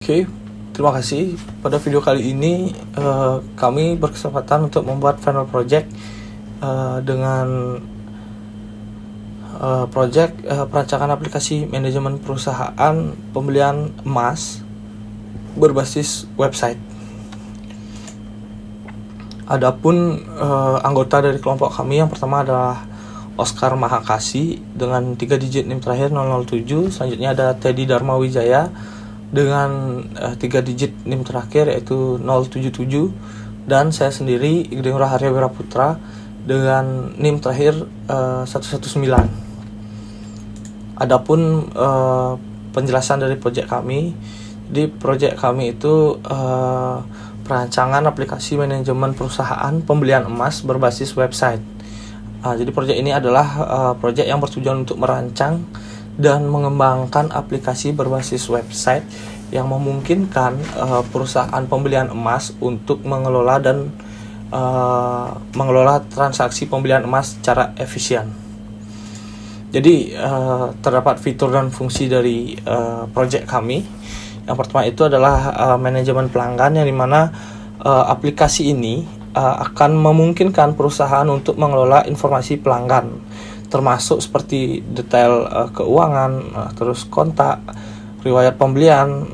Oke, terima kasih. Pada video kali ini kami berkesempatan untuk membuat final project dengan project perancangan aplikasi manajemen perusahaan pembelian emas berbasis website. Adapun anggota dari kelompok kami yang pertama adalah Oscar Mahakasi dengan 3 digit NIM terakhir 007. Selanjutnya ada Teddy Dharma Wijaya dengan 3 digit NIM terakhir yaitu 077, dan saya sendiri Igede Ngurah Arya Putra dengan NIM terakhir 119. Adapun penjelasan dari proyek kami, di proyek kami itu perancangan aplikasi manajemen perusahaan pembelian emas berbasis website. Jadi proyek ini adalah proyek yang bertujuan untuk merancang dan mengembangkan aplikasi berbasis website yang memungkinkan perusahaan pembelian emas untuk mengelola dan mengelola transaksi pembelian emas secara efisien. Jadi terdapat fitur dan fungsi dari proyek kami. Yang pertama itu adalah manajemen pelanggan, yang dimana aplikasi ini akan memungkinkan perusahaan untuk mengelola informasi pelanggan, termasuk seperti detail keuangan, terus kontak, riwayat pembelian,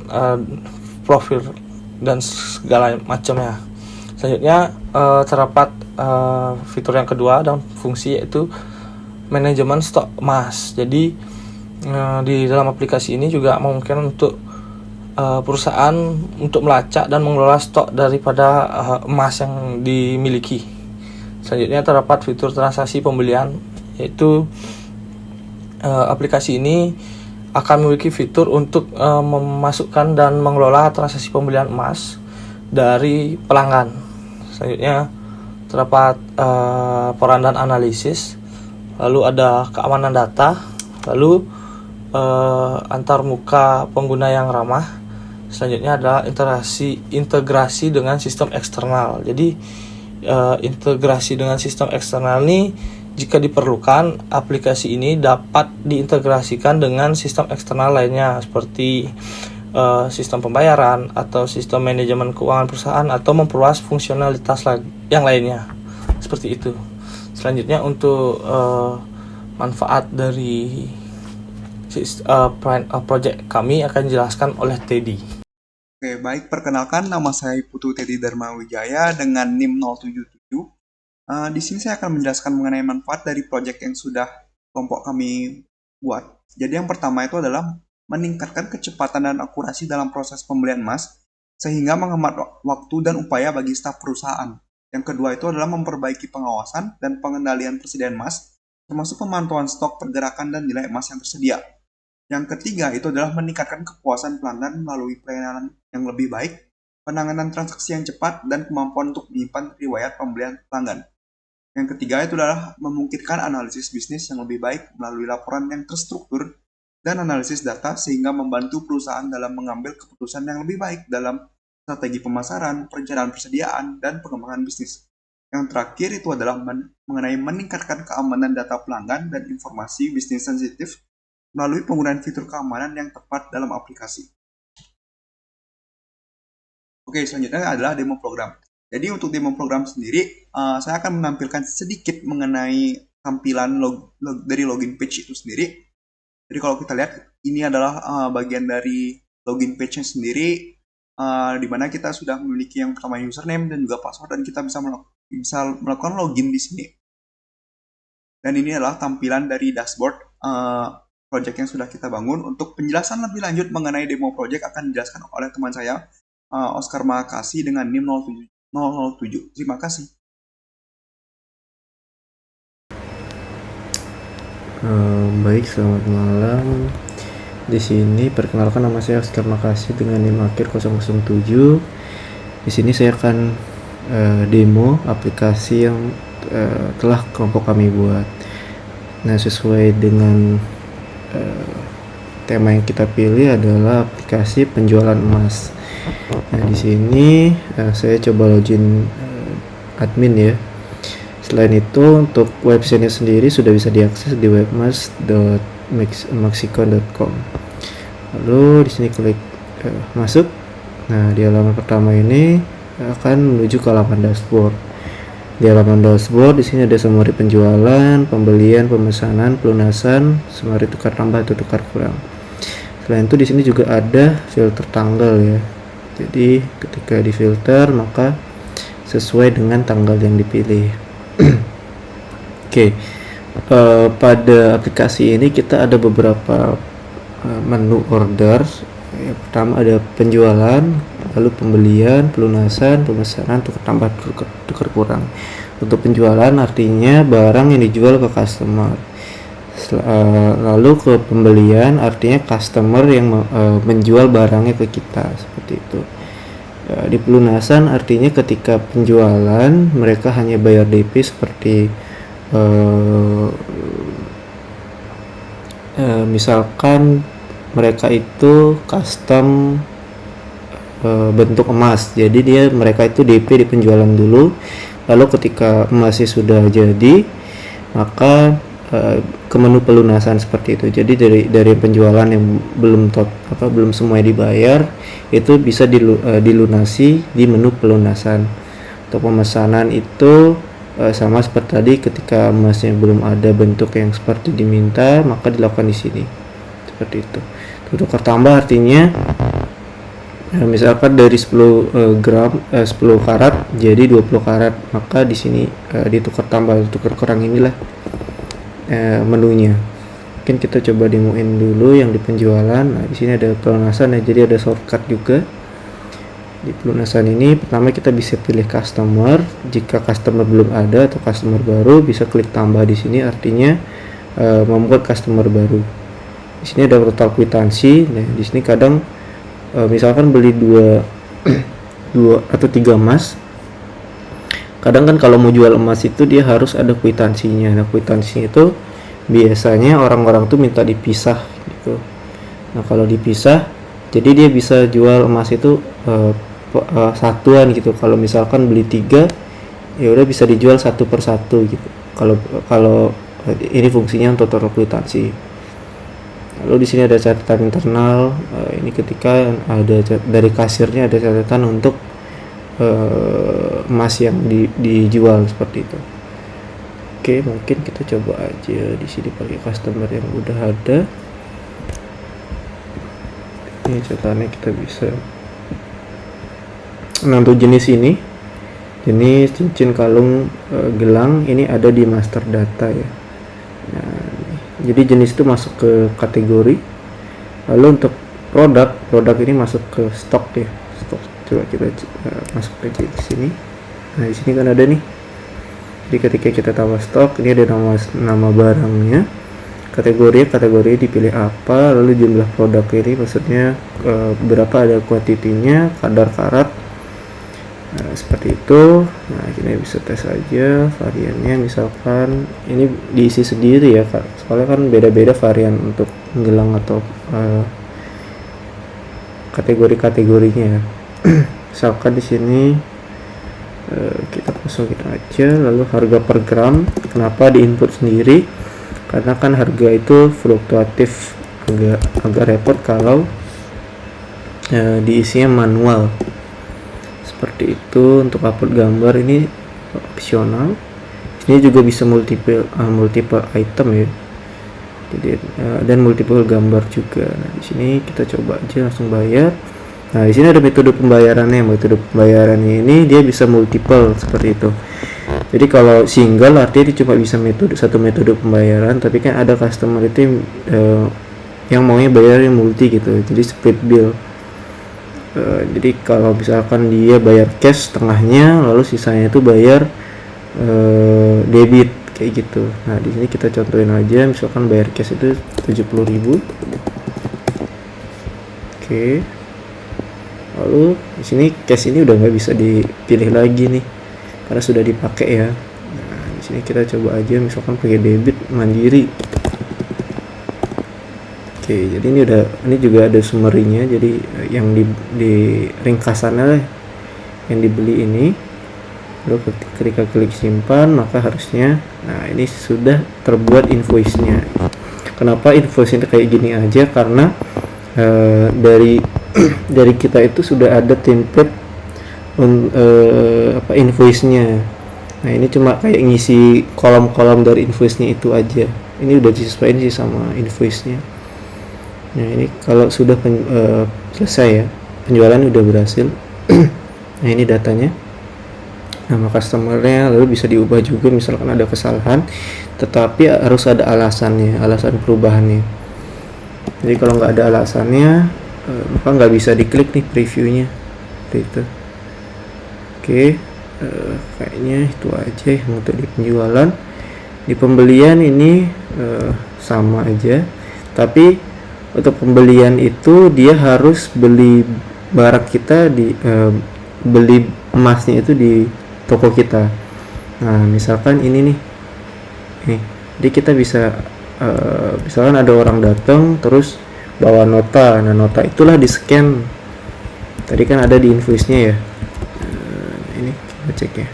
profil, dan segala macamnya. Selanjutnya terdapat fitur yang kedua dan fungsi, yaitu manajemen stok emas. Jadi di dalam aplikasi ini juga memungkinkan untuk perusahaan untuk melacak dan mengelola stok daripada emas yang dimiliki. Selanjutnya terdapat fitur transaksi pembelian, yaitu aplikasi ini akan memiliki fitur untuk memasukkan dan mengelola transaksi pembelian emas dari pelanggan. Selanjutnya terdapat peran dan analisis, lalu ada keamanan data, lalu antarmuka pengguna yang ramah. Selanjutnya adalah integrasi dengan sistem eksternal. Jadi integrasi dengan sistem eksternal ini, jika diperlukan, aplikasi ini dapat diintegrasikan dengan sistem eksternal lainnya seperti sistem pembayaran atau sistem manajemen keuangan perusahaan, atau memperluas fungsionalitas yang lainnya seperti itu. Selanjutnya untuk manfaat dari project kami akan dijelaskan oleh Teddy. Oke, baik. Perkenalkan, nama saya Putu Teddy Dharma Wijaya dengan NIM 077. Di sini saya akan menjelaskan mengenai manfaat dari proyek yang sudah kelompok kami buat. Jadi yang pertama itu adalah meningkatkan kecepatan dan akurasi dalam proses pembelian emas, sehingga menghemat waktu dan upaya bagi staf perusahaan. Yang kedua itu adalah memperbaiki pengawasan dan pengendalian persediaan emas, termasuk pemantauan stok, pergerakan, dan nilai emas yang tersedia. Yang ketiga itu adalah meningkatkan kepuasan pelanggan melalui pelayanan yang lebih baik, penanganan transaksi yang cepat, dan kemampuan untuk menyimpan riwayat pembelian pelanggan. Yang ketiga itu adalah memungkinkan analisis bisnis yang lebih baik melalui laporan yang terstruktur dan analisis data, sehingga membantu perusahaan dalam mengambil keputusan yang lebih baik dalam strategi pemasaran, perencanaan persediaan, dan pengembangan bisnis. Yang terakhir itu adalah mengenai meningkatkan keamanan data pelanggan dan informasi bisnis sensitif melalui penggunaan fitur keamanan yang tepat dalam aplikasi. Oke, selanjutnya adalah demo program. Jadi untuk demo program sendiri, saya akan menampilkan sedikit mengenai tampilan dari login page itu sendiri. Jadi kalau kita lihat, ini adalah bagian dari login page-nya sendiri, di mana kita sudah memiliki yang pertama username dan juga password, dan kita bisa melakukan login di sini. Dan ini adalah tampilan dari dashboard project yang sudah kita bangun. Untuk penjelasan lebih lanjut mengenai demo project akan dijelaskan oleh teman saya, Oscar Mahakasi dengan NIM 007. Terima kasih. Baik, selamat malam. Di sini perkenalkan, nama saya Oscar Mahakasi dengan NIM akhir 007. Di sini saya akan demo aplikasi yang telah kelompok kami buat. Nah, sesuai dengan tema yang kita pilih adalah aplikasi penjualan emas. Nah, di sini saya coba login admin ya. Selain itu, untuk websitenya sendiri sudah bisa diakses di webmas.maxicon.com. Lalu di sini klik masuk. Nah, di halaman pertama ini akan menuju ke halaman dashboard. Di halaman dashboard di sini ada summary penjualan, pembelian, pemesanan, pelunasan, summary tukar tambah atau tukar kurang. Selain itu di sini juga ada filter tanggal ya. Jadi ketika di filter maka sesuai dengan tanggal yang dipilih. Oke. Pada aplikasi ini kita ada beberapa menu order. Yang pertama ada penjualan, lalu pembelian, pelunasan, pemesanan, tukar tambah, tukar kurang. Untuk penjualan artinya barang yang dijual ke customer. Lalu ke pembelian artinya customer yang menjual barangnya ke kita, seperti itu. Di pelunasan artinya ketika penjualan mereka hanya bayar DP seperti misalkan mereka itu custom bentuk emas, jadi mereka itu DP di penjualan dulu, lalu ketika emasnya sudah jadi maka ke menu pelunasan seperti itu. Jadi dari penjualan yang belum semuanya dibayar itu bisa dilunasi di menu pelunasan. Untuk pemesanan itu sama seperti tadi, ketika emasnya belum ada bentuk yang seperti diminta maka dilakukan di sini seperti itu. Tukar tambah artinya misalkan dari 10 karat jadi 20 karat, maka di sini ditukar tambah, tukar kurang inilah menunya. Mungkin kita coba demoin dulu yang di penjualan. Nah, di sini ada pelunasan ya, jadi ada shortcut juga. Di pelunasan ini pertama kita bisa pilih customer. Jika customer belum ada atau customer baru, bisa klik tambah di sini, artinya membuat customer baru. Di sini ada total kwitansi. Nah, di sini kadang misalkan beli 2 atau 3 emas. Kadang kan kalau mau jual emas itu dia harus ada kwitansinya. Nah, kwitansinya itu biasanya orang-orang tuh minta dipisah gitu. Nah, kalau dipisah jadi dia bisa jual emas itu satuan gitu. Kalau misalkan beli 3 ya udah bisa dijual satu per satu gitu. Kalau ini fungsinya untuk total kwitansi. Lalu di sini ada catatan internal. Ini ketika ada dari kasirnya ada catatan untuk emas yang dijual seperti itu. Oke, mungkin kita coba aja di sini pakai customer yang udah ada. Ini catatannya kita bisa. Nah, untuk jenis ini, jenis cincin kalung gelang ini ada di master data ya. Nah, jadi jenis itu masuk ke kategori. Lalu untuk produk ini masuk ke stok ya. Stok, coba kita masuk ke sini. Nah, di sini kan ada nih. Jadi ketika kita tambah stok, ini ada nama barangnya, kategori dipilih apa, lalu jumlah produk ini maksudnya berapa ada kuantitinya, kadar karat. Nah, seperti itu. Nah, kita bisa tes aja variannya, misalkan ini diisi sendiri ya Kak. Soalnya kan beda-beda varian untuk gelang atau kategori-kategorinya ya. Misalkan di sini kita masukin aja, lalu harga per gram. Kenapa di input sendiri? Karena kan harga itu fluktuatif, agak repot kalau diisinya manual. Seperti itu. Untuk upload gambar ini opsional. Ini juga bisa multiple item ya. Jadi dan multiple gambar juga. Nah, di sini kita coba aja langsung bayar. Nah, di sini ada metode pembayarannya. Metode pembayarannya ini dia bisa multiple seperti itu. Jadi kalau single artinya dia cuma bisa satu metode pembayaran, tapi kan ada customer itu yang maunya bayar yang multi gitu. Jadi split bill. Jadi kalau misalkan dia bayar cash setengahnya, lalu sisanya itu bayar debit kayak gitu. Nah, di sini kita contohin aja, misalkan bayar cash itu 70.000. Oke. Lalu di sini cash ini udah nggak bisa dipilih lagi nih, karena sudah dipakai ya. Nah, di sini kita coba aja misalkan pakai debit mandiri. Oke, jadi ini juga ada summary-nya. Jadi yang di ringkasannya lah yang dibeli ini. Lalu ketika klik simpan maka harusnya, nah ini sudah terbuat invoice-nya. Kenapa invoice itu kayak gini aja? Karena dari dari kita itu sudah ada template invoice-nya. Nah ini cuma kayak ngisi kolom-kolom dari invoice-nya itu aja. Ini udah disesuaikan sih sama invoice-nya. Nah ini kalau sudah selesai ya, penjualan udah berhasil. Nah ini datanya, nama customernya, lalu bisa diubah juga misalkan ada kesalahan, tetapi harus ada alasannya, alasan perubahannya. Jadi kalau nggak ada alasannya, maka nggak bisa diklik nih previewnya gitu. Oke, kayaknya itu aja ya untuk di penjualan. Di pembelian ini sama aja, tapi untuk pembelian itu dia harus beli barang kita beli emasnya itu di toko kita. Nah misalkan ini nih, jadi kita bisa misalkan ada orang datang terus bawa nota. Nah nota itulah di scan, tadi kan ada di invoice-nya ya. Ini kita cek ya.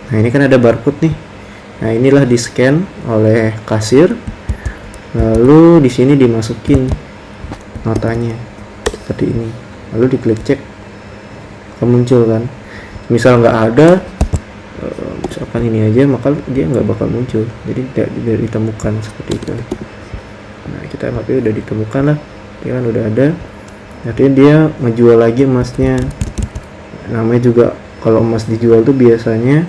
Nah ini kan ada barcode nih. Nah inilah di scan oleh kasir, lalu di sini dimasukin notanya seperti ini, lalu diklik cek, akan muncul kan. Misal nggak ada, misalkan ini aja, maka dia nggak bakal muncul, jadi tidak ditemukan seperti itu. Nah kita anggap udah ditemukan lah, dia kan udah ada. Artinya dia ngejual lagi emasnya. Namanya juga kalau emas dijual tuh biasanya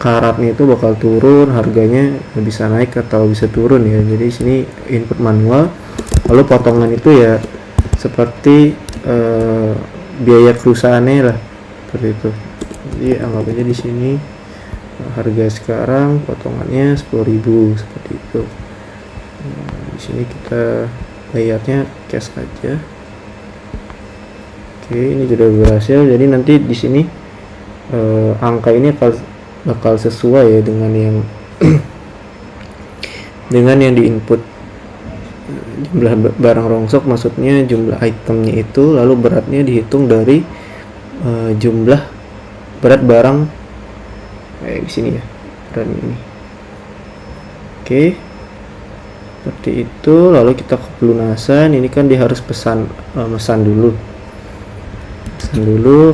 karatnya itu bakal turun, harganya bisa naik atau bisa turun ya. Jadi sini input manual, lalu potongan itu ya seperti biaya perusahaannya lah, seperti itu. Jadi anggap aja di sini harga sekarang potongannya 10.000 seperti itu. Di sini kita bayarnya cash aja. Oke, ini sudah berhasil. Jadi nanti di sini angka ini bakal sesuai ya dengan yang dengan yang diinput. Jumlah barang rongsok maksudnya jumlah itemnya itu, lalu beratnya dihitung dari jumlah berat barang kayak di sini ya, berat ini. Oke, seperti itu. Lalu kita ke pelunasan. Ini kan dia harus mesan dulu.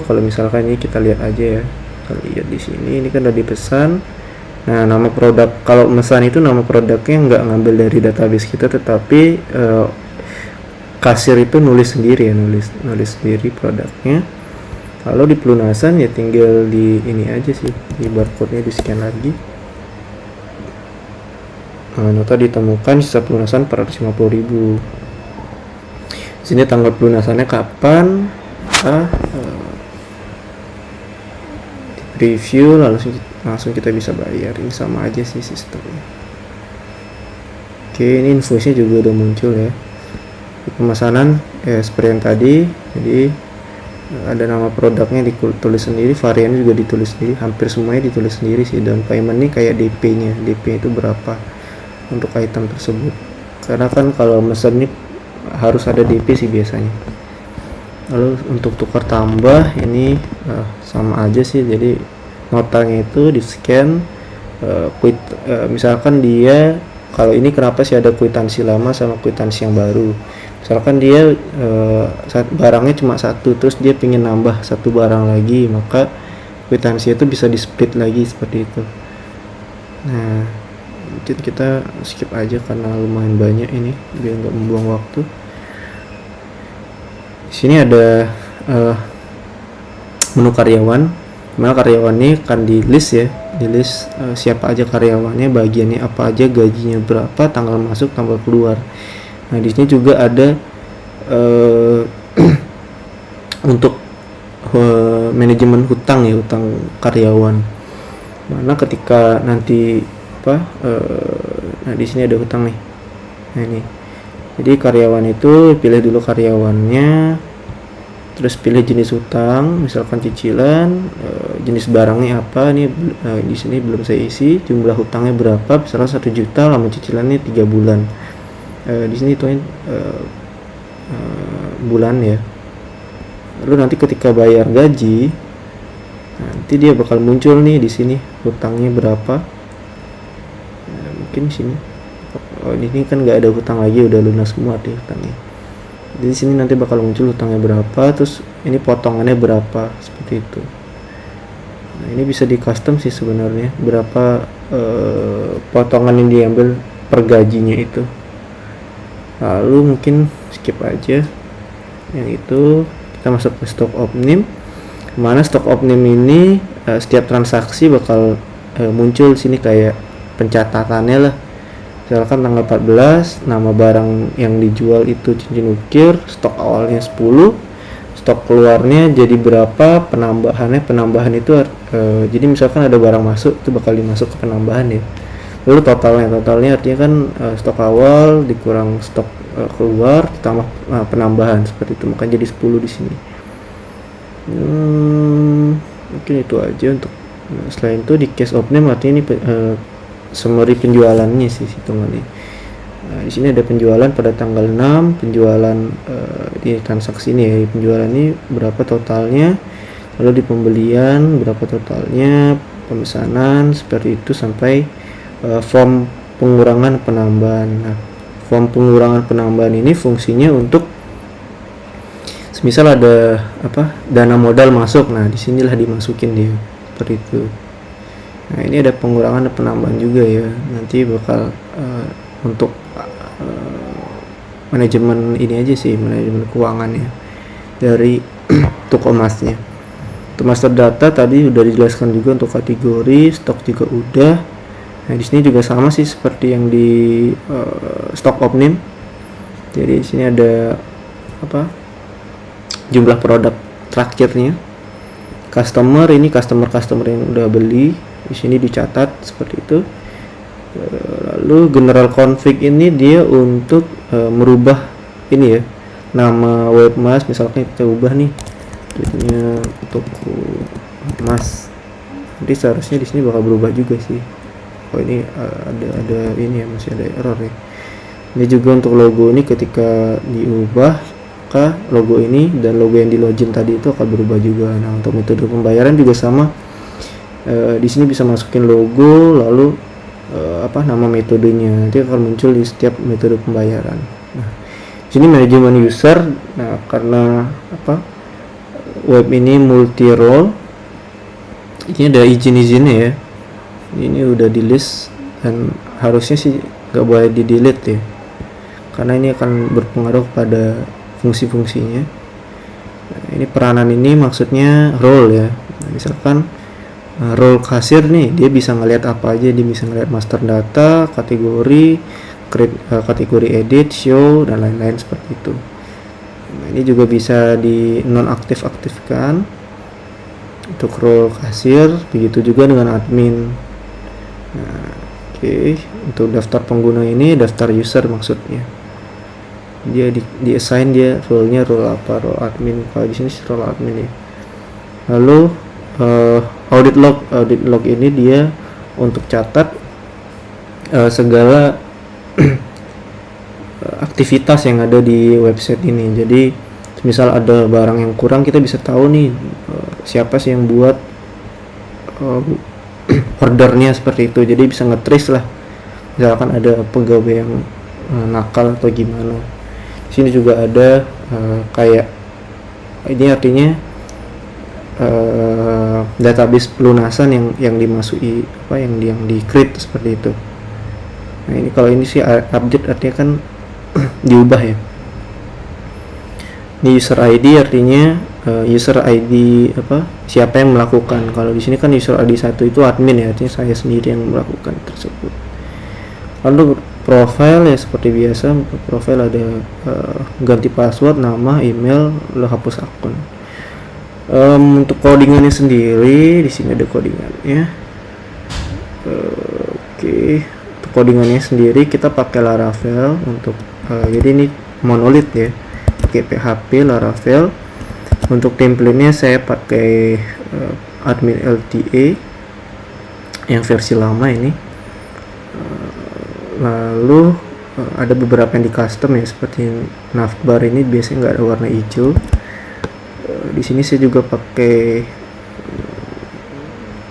Kalau misalkan ini kita lihat aja ya, kita lihat di sini, ini kan udah dipesan. Nah nama produk, kalau mesan itu nama produknya nggak ngambil dari database kita, tetapi kasir itu nulis sendiri ya, nulis sendiri produknya. Lalu di pelunasan ya tinggal di ini aja sih, di barcode nya di scan lagi. Nota ditemukan, sisa pelunasan 450.000. Sini tanggal pelunasannya kapan, di preview, langsung kita bisa bayar. Ini sama aja sih sistemnya. Oke, ini invoice-nya juga udah muncul ya. Di pemesanan seperti yang tadi, jadi ada nama produknya ditulis sendiri, variannya juga ditulis sendiri, hampir semuanya ditulis sendiri sih. Dan payment ini kayak DP-nya, DP itu berapa untuk item tersebut. Karena kan kalau mesen ini harus ada DP sih biasanya. Lalu untuk tukar tambah ini sama aja sih, jadi notanya itu di scan, misalkan dia kalau ini kenapa sih ada kwitansi lama sama kwitansi yang baru. Misalkan dia barangnya cuma satu, terus dia pingin nambah satu barang lagi, maka kwitansi itu bisa di split lagi seperti itu. Nah mungkin kita skip aja karena lumayan banyak ini, biar nggak membuang waktu. Di sini ada menu karyawan, dimana karyawan ini akan di list ya, di list siapa aja karyawannya, bagiannya apa aja, gajinya berapa, tanggal masuk, tanggal keluar. Nah di sini juga ada untuk manajemen hutang ya, hutang karyawan. Mana ketika nanti nah di sini ada hutang nih. Nah ini. Jadi karyawan itu pilih dulu karyawannya, terus pilih jenis hutang, misalkan cicilan, jenis barangnya apa. Ini di sini belum saya isi, jumlah hutangnya berapa, misalkan 1 juta, lama cicilannya 3 bulan. Di sini tuh bulan ya. Lalu nanti ketika bayar gaji, nanti dia bakal muncul nih di sini hutangnya berapa. Mungkin di sini. Oh, ini kan nggak ada hutang lagi, udah lunas semua di hutangnya. Jadi di sini nanti bakal muncul hutangnya berapa, terus ini potongannya berapa, seperti itu. Nah, ini bisa di custom sih sebenarnya, berapa potongan yang diambil per gajinya itu. Lalu mungkin skip aja yang itu, kita masuk ke stock opnim. Mana stock opnim ini setiap transaksi bakal muncul sini kayak pencatatannya lah. Misalkan tanggal 14, nama barang yang dijual itu cincin ukir, stok awalnya 10, stok keluarnya jadi berapa, penambahan itu jadi misalkan ada barang masuk itu bakal dimasuk ke penambahan ya. Lalu totalnya artinya kan stok awal dikurang stok keluar ditambah penambahan, seperti itu, makanya jadi 10 di sini. Mungkin itu aja untuk selain itu di case opnim artinya ini summary penjualannya sih hitungannya. Di sini ada penjualan pada tanggal 6, penjualan di transaksi ini ya, penjualan ini berapa totalnya, lalu di pembelian berapa totalnya, pemesanan, seperti itu sampai form pengurangan penambahan. Nah, form pengurangan penambahan ini fungsinya untuk misal ada dana modal masuk, nah disinilah dimasukin dia, seperti itu. Nah, ini ada pengurangan dan penambahan juga ya, nanti bakal untuk manajemen ini aja sih, manajemen keuangannya dari toko emasnya. Untuk master data tadi udah dijelaskan juga, untuk kategori stok juga udah. Nah, di sini juga sama sih seperti yang di stok opnim. Jadi di sini ada jumlah produk terakhirnya, customer yang udah beli, di sini dicatat seperti itu. Lalu general config ini dia untuk merubah ini ya, nama webmas, misalkan kita ubah nih jadinya toko emas, nanti seharusnya di sini bakal berubah juga sih. Oh ini ada ini ya, masih ada error ya. Ini juga untuk logo ini ketika diubah ke logo ini dan logo yang di login tadi itu akan berubah juga. Nah, untuk metode pembayaran juga sama. Di sini bisa masukin logo, lalu nama metodenya nanti akan muncul di setiap metode pembayaran. Nah, di sini manajemen user. Nah, karena web ini multi role, ini ada izin-izinnya ya. Ini udah di list dan harusnya sih nggak boleh di delete ya, karena ini akan berpengaruh pada fungsi-fungsinya. Nah, ini peranan ini maksudnya role ya. Nah, misalkan role kasir nih, dia bisa ngelihat apa aja, dia bisa ngelihat master data, kategori, kategori edit, show, dan lain-lain seperti itu. Nah, ini juga bisa di nonaktifkan untuk role kasir, begitu juga dengan admin. Nah, oke. Untuk daftar pengguna ini daftar user maksudnya. Dia di assign dia role-nya role apa, role admin. Kalau di sini role admin ya. Lalu audit log ini dia untuk catat segala aktivitas yang ada di website ini. Jadi misal ada barang yang kurang, kita bisa tahu nih siapa sih yang buat ordernya, seperti itu. Jadi bisa nge-trace lah, misalkan ada pegawai yang nakal atau gimana. Di sini juga ada kayak ini artinya database pelunasan yang dimasuki yang di create seperti itu. Nah, ini kalau ini sih update artinya kan diubah ya. Ini user ID artinya user ID siapa yang melakukan. Kalau di sini kan user ID 1 itu admin ya, artinya saya sendiri yang melakukan tersebut. Lalu profile ya seperti biasa, untuk profile ada ganti password, nama, email, lalu hapus akun. Untuk codingannya sendiri di sini ada codingannya. Oke. Untuk codingannya sendiri kita pakai Laravel untuk jadi ini monolith ya, pakai PHP Laravel. Untuk template-nya saya pakai admin LTA yang versi lama ini. Lalu ada beberapa yang di custom ya, seperti navbar ini biasanya nggak ada warna hijau. Di sini saya juga pakai,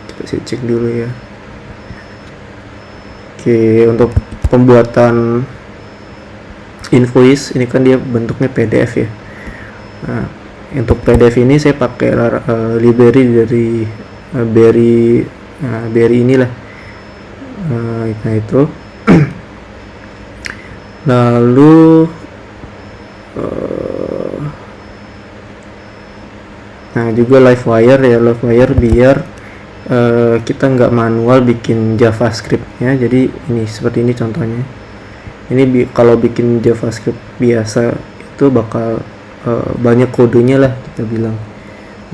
coba saya cek dulu ya. Oke, untuk pembuatan invoice. Ini kan dia bentuknya PDF ya. Nah, untuk PDF ini saya pakai library dari Berry inilah. Nah itu. Lalu nah juga Livewire ya, Livewire biar kita nggak manual bikin JavaScript-nya. Jadi ini seperti ini contohnya. Ini kalau bikin JavaScript biasa itu bakal banyak kodenya lah kita bilang.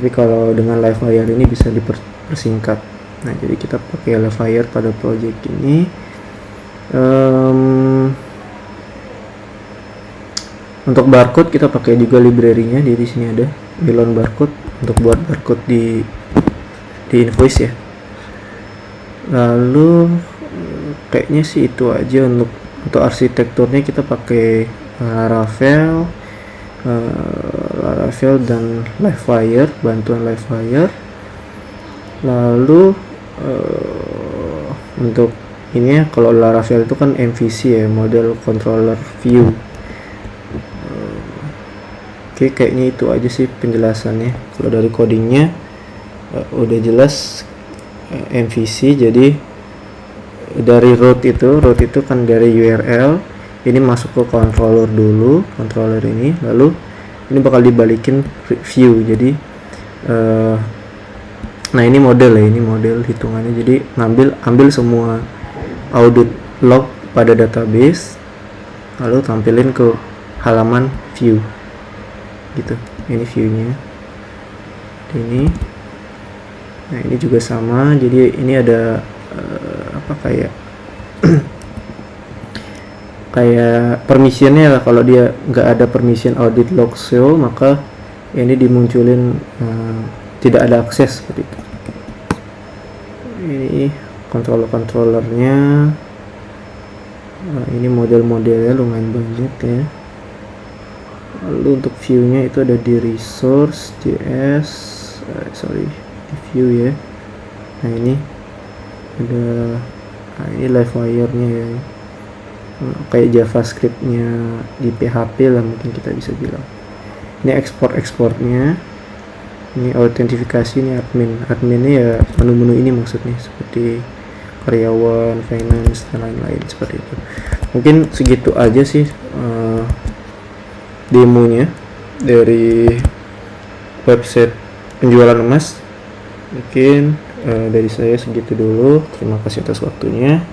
Tapi kalau dengan Livewire ini bisa dipersingkat. Nah jadi kita pakai Livewire pada project ini. Untuk barcode kita pakai juga library-nya. Di sini ada Melon barcode untuk buat barcode di invoice ya. Lalu kayaknya sih itu aja. Untuk arsitekturnya kita pakai Laravel dan Livewire, bantuan Livewire. Lalu untuk ini ya, kalau Laravel itu kan MVC ya, model controller view. Oke, kayaknya itu aja sih penjelasannya. Kalau dari codingnya udah jelas MVC. Jadi dari root itu kan dari URL ini masuk ke controller dulu, controller ini, lalu ini bakal dibalikin view. Jadi nah ini model ya, ini model hitungannya. Jadi ambil semua audit log pada database, lalu tampilin ke halaman view gitu. Ini viewnya ini. Nah ini juga sama. Jadi ini ada kayak kayak permissionnya lah. Kalau dia nggak ada permission audit log show, maka ini dimunculin tidak ada akses seperti itu. Ini controllernya. Ini model-modelnya lumayan banyak ya. Lalu untuk viewnya itu ada di resource JS, di view ya. Nah ini ada, ini Livewire-nya ya, kayak JavaScript-nya di PHP lah mungkin kita bisa bilang. Ini ekspornya, ini autentifikasi, ini adminnya ya, menu-menu ini maksudnya seperti karyawan, finance dan lain-lain seperti itu. Mungkin segitu aja sih demonya dari website penjualan emas. Mungkin dari saya segitu dulu. Terima kasih atas waktunya.